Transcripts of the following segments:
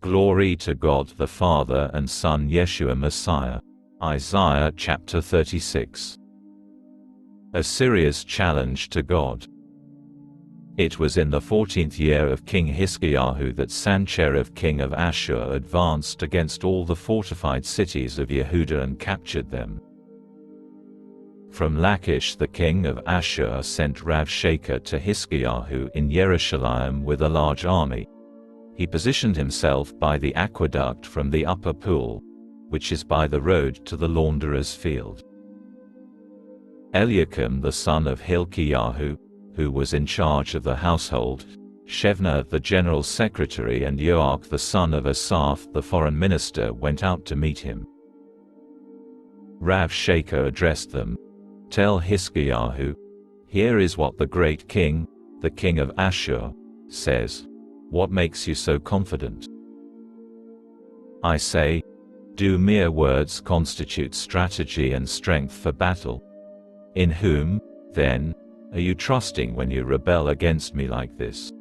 Glory to God the Father and Son Yeshua Messiah. Isaiah chapter 36. Assyria's challenge to God. It was in the 14th year of King Hiskiyahu that Sancherib king of Ashur advanced against all the fortified cities of Yehuda and captured them. From Lachish the king of Ashur sent Ravshakeh to Hiskiyahu in Jerusalem with a large army. He positioned himself by the aqueduct from the upper pool, which is by the road to the launderer's field. Eliakim the son of Hilkiyahu, who was in charge of the household, Shebna the general secretary and Yoach the son of Asaph the foreign minister went out to meet him. Ravshakeh addressed them, "Tell Hiskiyahu, here is what the great king, the king of Ashur, says. What makes you so confident? I say, do mere words constitute strategy and strength for battle? In whom, then, are you trusting when you rebel against me like this?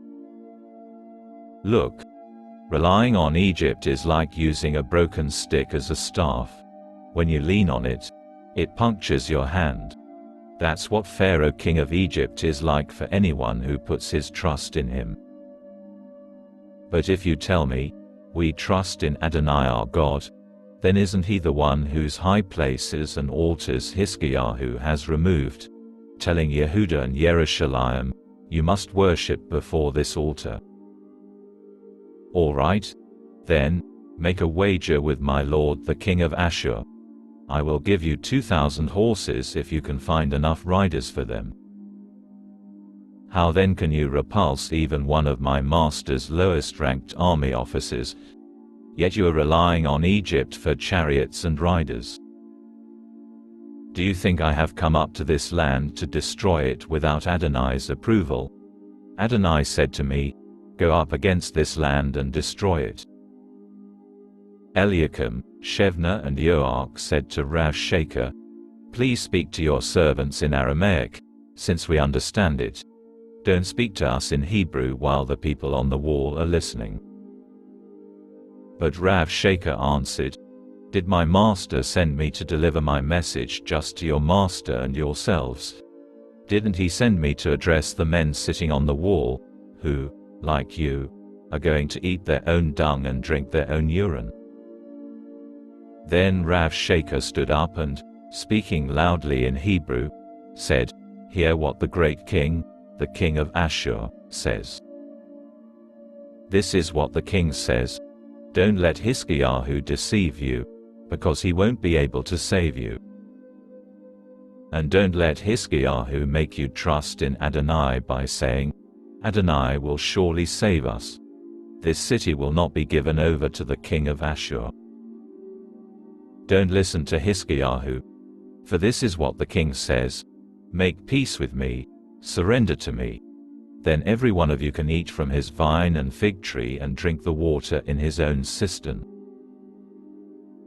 Look, relying on Egypt is like using a broken stick as a staff. When you lean on it, it punctures your hand. That's what Pharaoh king of Egypt is like for anyone who puts his trust in him. But if you tell me, we trust in Adonai our God, then isn't he the one whose high places and altars Hiskiyahu has removed, telling Yehuda and Jerusalem, you must worship before this altar? All right, then, make a wager with my lord the king of Ashur. I will give you 2,000 horses if you can find enough riders for them. How then can you repulse even one of my master's lowest-ranked army officers? Yet you are relying on Egypt for chariots and riders. Do you think I have come up to this land to destroy it without Adonai's approval? Adonai said to me, go up against this land and destroy it." Eliakim, Shebna and Yoach said to Ravshakeh, "Please speak to your servants in Aramaic, since we understand it. Don't speak to us in Hebrew while the people on the wall are listening." But Ravshakeh answered, "Did my master send me to deliver my message just to your master and yourselves? Didn't he send me to address the men sitting on the wall, who, like you, are going to eat their own dung and drink their own urine?" Then Ravshakeh stood up and, speaking loudly in Hebrew, said, "Hear what the great king, the king of Ashur, says. This is what the king says, don't let Hiskiyahu deceive you, because he won't be able to save you. And don't let Hiskiyahu make you trust in Adonai by saying, Adonai will surely save us. This city will not be given over to the king of Ashur. Don't listen to Hiskiyahu. For this is what the king says, make peace with me, surrender to me. Then every one of you can eat from his vine and fig tree and drink the water in his own cistern.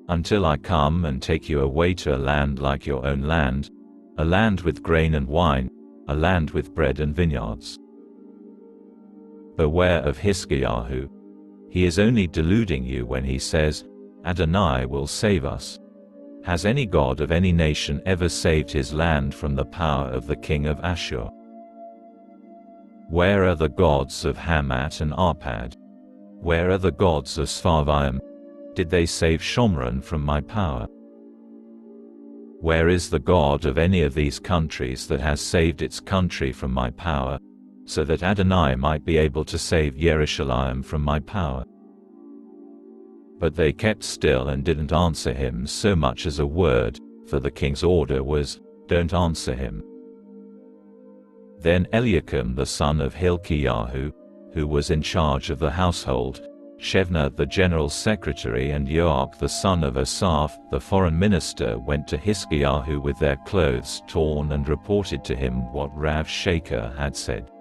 Until I come and take you away to a land like your own land, a land with grain and wine, a land with bread and vineyards. Beware of Hiskiyahu. He is only deluding you when he says, Adonai will save us. Has any god of any nation ever saved his land from the power of the king of Ashur? Where are the gods of Hamat and Arpad? Where are the gods of Sfarvaim? Did they save Shomron from my power? Where is the God of any of these countries that has saved its country from my power, so that Adonai might be able to save Jerusalem from my power? But they kept still and didn't answer him so much as a word, for the king's order was, don't answer him. Then Eliakim the son of Hilkiyahu, who was in charge of the household, Shebna the general secretary and Yoach the son of Asaph the foreign minister went to Hiskiyahu with their clothes torn and reported to him what Ravshakeh had said.